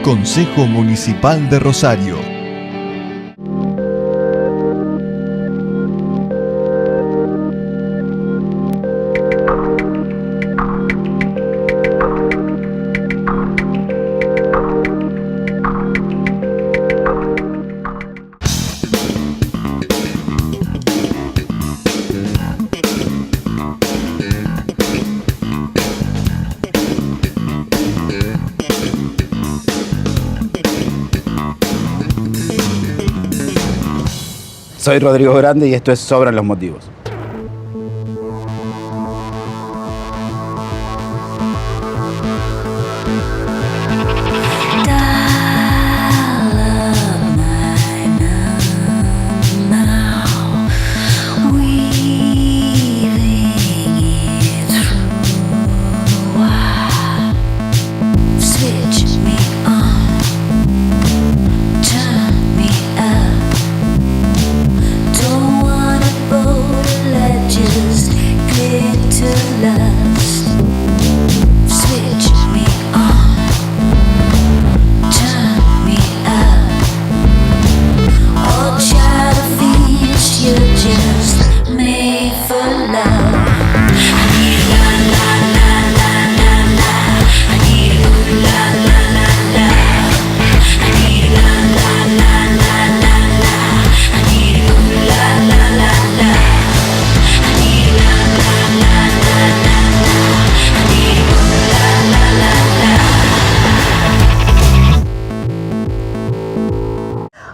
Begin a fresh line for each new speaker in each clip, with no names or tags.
Consejo Municipal de Rosario.
Soy Rodrigo Grande y esto es Sobran los Motivos.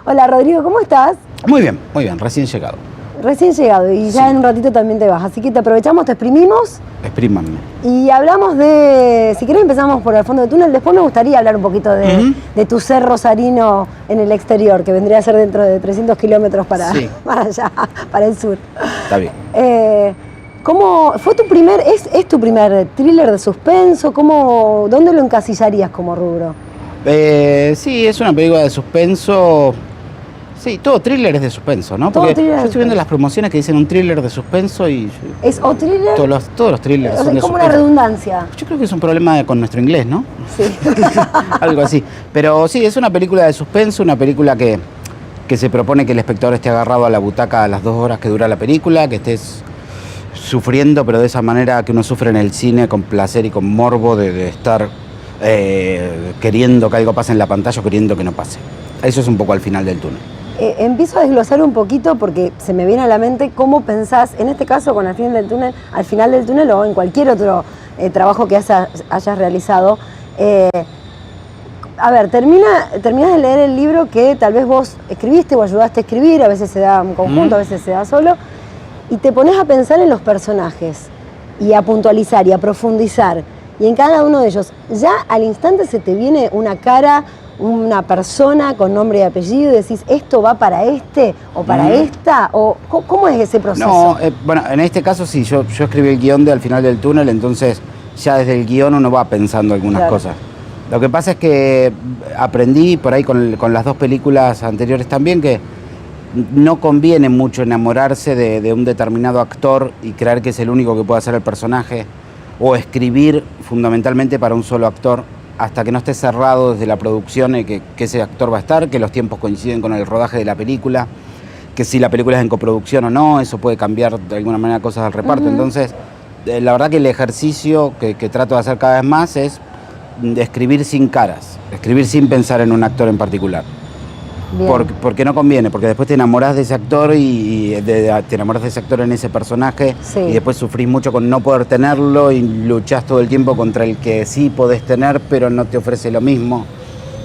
Hola Rodrigo, ¿cómo estás?
Muy bien, recién llegado.
Recién llegado y ya en un ratito también te vas, así que te aprovechamos, te exprimimos.
Exprímanme.
Y hablamos de, si querés empezamos por el fondo del túnel, después me gustaría hablar un poquito de tu ser rosarino en el exterior, que vendría a ser dentro de 300 kilómetros para allá, para el sur.
Está bien.
¿Cómo fue tu primer, es tu primer thriller de suspenso? ¿Dónde lo encasillarías como rubro?
Sí, es una película de suspenso. Sí, todo thriller es de suspenso, ¿no? Porque yo estoy viendo las promociones que dicen un thriller de suspenso y...
¿Es o thriller?
Todos los thrillers son de suspenso.
Es como una redundancia.
Yo creo que es un problema con nuestro inglés, ¿no?
Sí.
Algo así. Pero sí, es una película de suspenso, una película que se propone que el espectador esté agarrado a la butaca a las 2 horas que dura la película, que estés sufriendo, pero de esa manera que uno sufre en el cine, con placer y con morbo de estar queriendo que algo pase en la pantalla o queriendo que no pase. Eso es un poco al final del túnel.
Empiezo a desglosar un poquito porque se me viene a la mente cómo pensás, en este caso con al final del túnel o en cualquier otro trabajo que hayas realizado. A ver, terminás de leer el libro que tal vez vos escribiste o ayudaste a escribir, a veces se da en conjunto, a veces se da solo, y te pones a pensar en los personajes y a puntualizar y a profundizar. Y en cada uno de ellos, ya al instante se te viene una cara, una persona con nombre y apellido y decís, ¿esto va para este o para esta? ¿O cómo es ese proceso?
No, bueno, en este caso sí, yo escribí el guión de Al final del túnel, entonces ya desde el guión uno va pensando algunas cosas. Lo que pasa es que aprendí por ahí con las 2 películas anteriores también que no conviene mucho enamorarse de un determinado actor y creer que es el único que puede hacer el personaje o escribir fundamentalmente para un solo actor hasta que no esté cerrado desde la producción que ese actor va a estar, que los tiempos coinciden con el rodaje de la película, que si la película es en coproducción o no, eso puede cambiar de alguna manera cosas del reparto. Entonces, la verdad que el ejercicio que trato de hacer cada vez más es de escribir sin caras, escribir sin pensar en un actor en particular. Porque no conviene, porque después te enamorás de ese actor te enamorás de ese actor en ese personaje y después sufrís mucho con no poder tenerlo y luchás todo el tiempo contra el que sí podés tener pero no te ofrece lo mismo.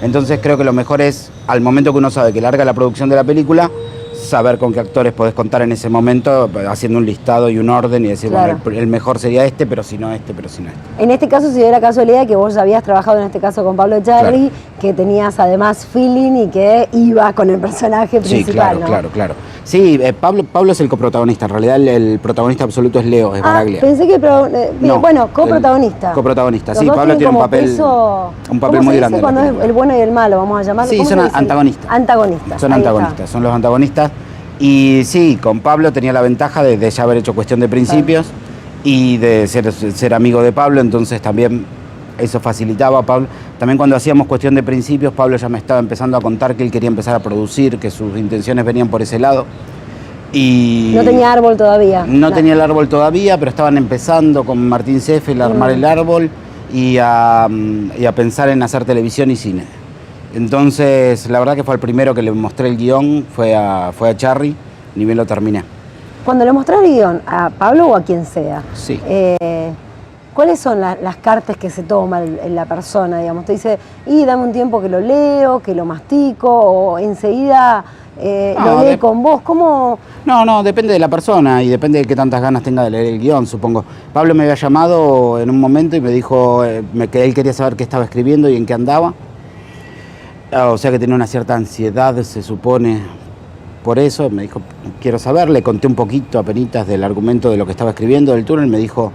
Entonces creo que lo mejor es, al momento que uno sabe que larga la producción de la película, saber con qué actores podés contar en ese momento, haciendo un listado y un orden y decir, bueno, el mejor sería este, pero si no este, pero si no este.
En este caso se dio la casualidad que vos ya habías trabajado en este caso con Pablo Echarri, que tenías además feeling y que ibas con el personaje principal,
Sí, claro. Sí, Pablo es el coprotagonista, en realidad el protagonista absoluto es Leo, es Baraglia.
Pensé que, coprotagonista.
Coprotagonista,
Los
sí,
dos
Pablo tiene un papel muy grande.
Cuando es el bueno y el malo, vamos a llamarlo.
Sí, son antagonistas.
Son
antagonistas, son los antagonistas. Y sí, con Pablo tenía la ventaja de ya haber hecho Cuestión de Principios y de ser amigo de Pablo, entonces también eso facilitaba a Pablo. También cuando hacíamos Cuestión de Principios, Pablo ya me estaba empezando a contar que él quería empezar a producir, que sus intenciones venían por ese lado. Y
no tenía árbol todavía.
No tenía el árbol todavía, pero estaban empezando con Martín Seffel a armar el árbol y a pensar en hacer televisión y cine. Entonces, la verdad que fue el primero que le mostré el guión, fue a Charry, ni bien lo terminé.
Cuando le mostrás el guión, ¿a Pablo o a quien sea?
Sí.
¿Cuáles son las cartas que se toma en la persona, digamos? Te dice, dame un tiempo que lo leo, que lo mastico, o enseguida lo lee con vos. ¿Cómo?
No, depende de la persona y depende de qué tantas ganas tenga de leer el guión, supongo. Pablo me había llamado en un momento y me dijo que él quería saber qué estaba escribiendo y en qué andaba. O sea que tenía una cierta ansiedad, se supone, por eso. Me dijo, quiero saber, le conté un poquito apenitas del argumento de lo que estaba escribiendo del túnel. Me dijo,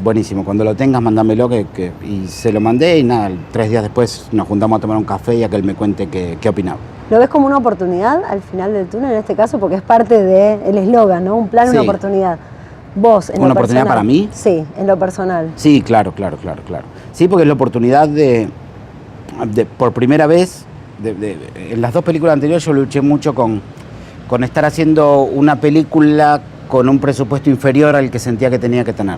buenísimo, cuando lo tengas mándamelo, y se lo mandé y nada, 3 días después nos juntamos a tomar un café y a que él me cuente qué opinaba.
¿Lo ves como una oportunidad al final del túnel en este caso? Porque es parte del eslogan, ¿no? Un plan,
Sí.
una oportunidad. Vos, en
¿Una
lo
oportunidad
personal.
para mí?
Sí, en lo personal.
Sí, claro. Sí, porque es la oportunidad de por primera vez, en las 2 películas anteriores yo luché mucho con estar haciendo una película con un presupuesto inferior al que sentía que tenía que tener.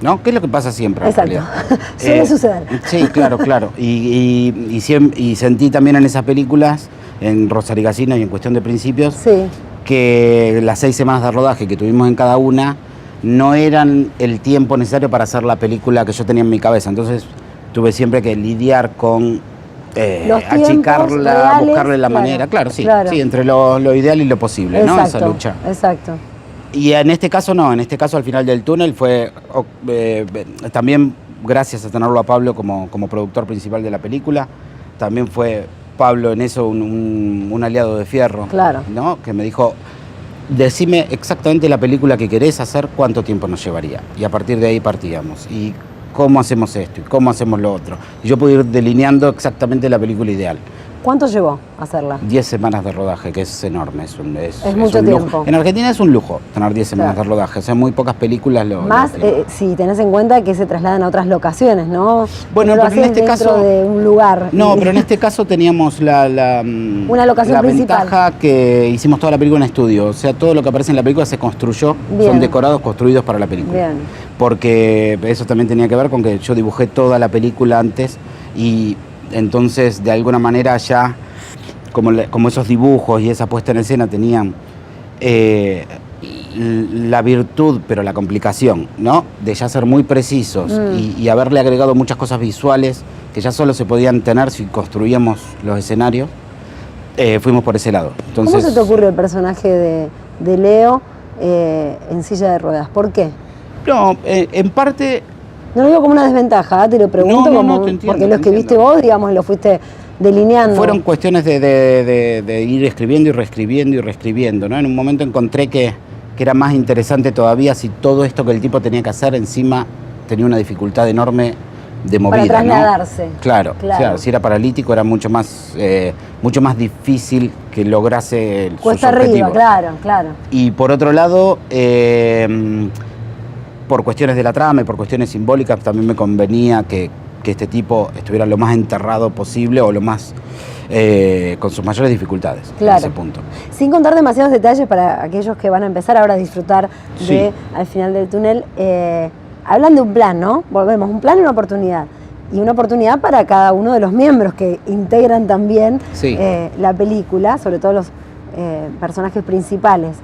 ¿No? ¿Qué es lo que pasa siempre?
Exacto.
En realidad.
Suele suceder.
Sí, claro. Y sentí también en esas películas, en Rosarigacino y en Cuestión de Principios,
Sí.
que las 6 semanas de rodaje que tuvimos en cada una no eran el tiempo necesario para hacer la película que yo tenía en mi cabeza. Entonces tuve siempre que lidiar con achicarla,
reales,
buscarle la
claro,
manera. Claro, sí,
claro.
sí, entre lo ideal y lo posible, ¿no? Esa lucha.
Exacto.
Y en este caso no, en este caso al final del túnel fue también gracias a tenerlo a Pablo como productor principal de la película, también fue Pablo en eso un aliado de fierro,
Claro.
¿no? Que me dijo, decime exactamente la película que querés hacer, cuánto tiempo nos llevaría. Y a partir de ahí partíamos. Y cómo hacemos esto y cómo hacemos lo otro. Y yo pude ir delineando exactamente la película ideal.
¿Cuánto llevó a hacerla?
10 semanas de rodaje, que es enorme. Es
mucho
un lujo.
tiempo.
En Argentina es un lujo tener 10 semanas de rodaje. O sea, muy pocas películas lo
Más
tienen.
si tenés en cuenta que se trasladan a otras locaciones, ¿no?
Bueno,
No lo
pero en
haces
este
dentro
caso
de un lugar.
No, pero en este caso teníamos
Una locación
la
principal.
ventaja que hicimos toda la película en estudio. O sea, todo lo que aparece en la película se construyó,
Bien.
son decorados construidos para la película.
Bien.
Porque eso también tenía que ver con que yo dibujé toda la película antes y entonces de alguna manera ya como esos dibujos y esa puesta en escena tenían la virtud, pero la complicación, ¿no? De ya ser muy precisos y haberle agregado muchas cosas visuales que ya solo se podían tener si construíamos los escenarios, fuimos por ese lado. Entonces,
¿Cómo se te ocurre el personaje de Leo en silla de ruedas? ¿Por qué?
no, en parte...
No lo digo como una desventaja, te lo pregunto
No, te entiendo,
porque lo
te
escribiste
entiendo.
vos, digamos, y lo fuiste delineando.
Fueron cuestiones de ir escribiendo y reescribiendo, ¿no? En un momento encontré que era más interesante todavía si todo esto que el tipo tenía que hacer encima tenía una dificultad enorme de movida,
Para trasladarse.
¿no? Claro. Si era paralítico era mucho más difícil que lograse
Cuesta
sus
arriba,
objetivos.
claro.
Y por otro lado, por cuestiones de la trama y por cuestiones simbólicas también me convenía que este tipo estuviera lo más enterrado posible o lo más con sus mayores dificultades en ese punto.
Sin contar demasiados detalles para aquellos que van a empezar ahora a disfrutar
Sí.
de Al final del túnel, hablan de un plan, ¿no? Volvemos, un plan y una oportunidad. Y una oportunidad para cada uno de los miembros que integran también
Sí.
la película, sobre todo los personajes principales.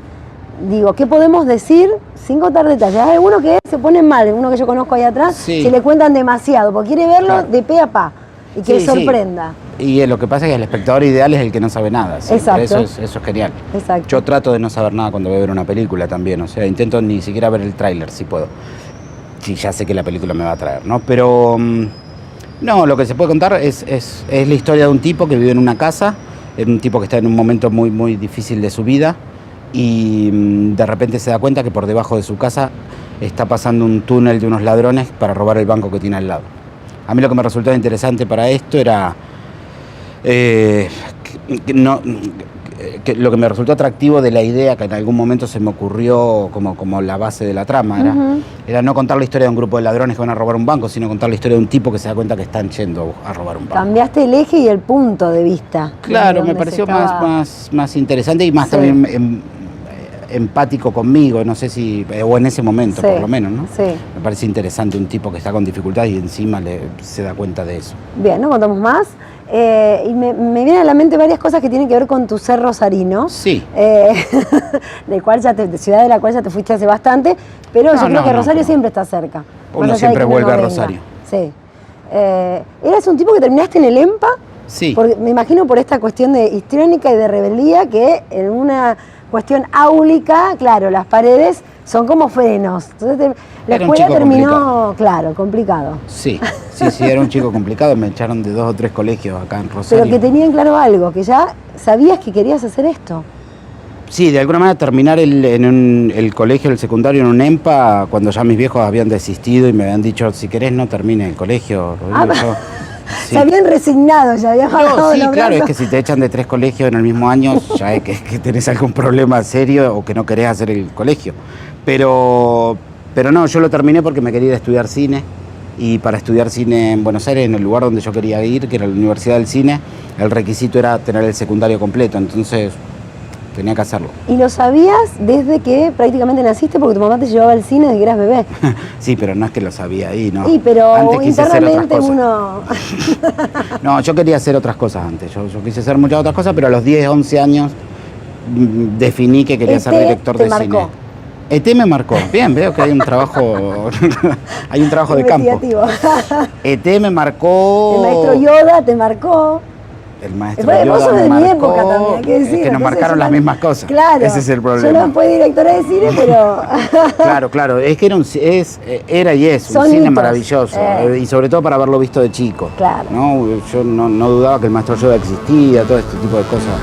Digo, ¿qué podemos decir sin contar detalles? Hay alguno que se pone mal, uno que yo conozco ahí atrás,
Sí.
que le cuentan demasiado, porque quiere verlo
Claro.
de pe a pa y que
Sí,
sorprenda.
Y lo que pasa es que el espectador ideal es el que no sabe nada. Siempre.
Exacto.
Eso es genial.
Exacto.
Yo trato de no saber nada cuando voy a ver una película también. O sea, intento ni siquiera ver el tráiler si puedo. Si ya sé que la película me va a traer, ¿no? Pero no, lo que se puede contar es la historia de un tipo que vive en una casa, es un tipo que está en un momento muy, muy difícil de su vida y de repente se da cuenta que por debajo de su casa está pasando un túnel de unos ladrones para robar el banco que tiene al lado. A mí lo que me resultaba interesante para esto era lo que me resultó atractivo de la idea que en algún momento se me ocurrió como la base de la trama era no contar la historia de un grupo de ladrones que van a robar un banco, sino contar la historia de un tipo que se da cuenta que están yendo a robar un banco.
Cambiaste el eje y el punto de vista.
Claro, me pareció más interesante y más también empático conmigo, no sé si, o en ese momento por lo menos, ¿no?
Sí.
Me parece interesante un tipo que está con dificultades y encima se da cuenta de eso.
Bien, no contamos más. Y me vienen a la mente varias cosas que tienen que ver con tu ser rosarino.
Sí.
Ciudad de la cual ya te fuiste hace bastante, pero yo creo que Rosario siempre está cerca.
Uno siempre vuelve a Rosario.
Sí. ¿Eras un tipo que terminaste en el EMPA?
Sí.
Porque me imagino por esta cuestión de histriónica y de rebeldía que en una cuestión áulica, claro, las paredes son como frenos. Entonces la escuela terminó, claro, complicado.
Sí, era un chico complicado, me echaron de 2 o 3 colegios acá en Rosario.
Pero que tenían claro algo, que ya sabías que querías hacer esto.
Sí, de alguna manera terminar el colegio, el secundario en un EMPA, cuando ya mis viejos habían desistido y me habían dicho, si querés no termine el colegio.
Se habían resignado, ya habían bajado
sí, claro, es que si te echan de 3 colegios en el mismo año, ya es que tenés algún problema serio o que no querés hacer el colegio. Pero no, yo lo terminé porque me quería ir a estudiar cine, y para estudiar cine en Buenos Aires, en el lugar donde yo quería ir, que era la Universidad del Cine, el requisito era tener el secundario completo, entonces tenía que hacerlo.
¿Y lo sabías desde que prácticamente naciste porque tu mamá te llevaba al cine desde que eras bebé?
Sí, pero no es que lo sabía ahí, ¿no?
Sí, pero
antes quise hacer otras cosas.
uno...
No, yo quería hacer otras cosas antes. Yo quise hacer muchas otras cosas, pero a los 10, 11 años definí que quería ser director de cine. ET me marcó. Bien, veo que hay un trabajo hay un trabajo de campo. ET me marcó.
El maestro Yoda te marcó.
El maestro Yoda me marcó. Mi época también, hay que decir. Es que nos marcaron las mismas cosas.
Claro.
Ese es el problema.
Yo no fui directora de cine, pero...
Claro. Es que era y es un cine maravilloso. Y sobre todo para haberlo visto de chico.
Claro.
¿No? Yo no dudaba que el maestro Yoda existía, todo este tipo de cosas.